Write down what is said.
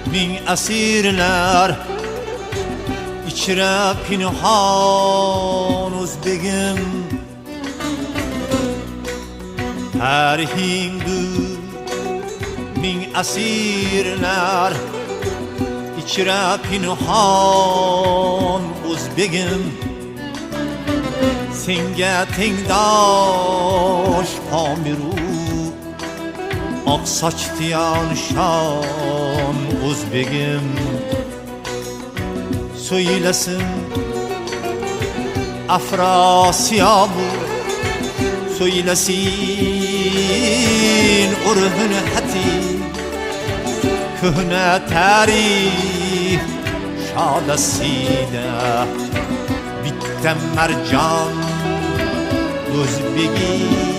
Min esirler içre pinhan Özbegim her Hindu min esirler içre pinhan Özbegim Senge tengdaş pamiru ak saçtiyan şan Özbegim söylesin Afrasiyabu söylesin urhun hati köhne tarih şadasıyla bittem mercan Özbegim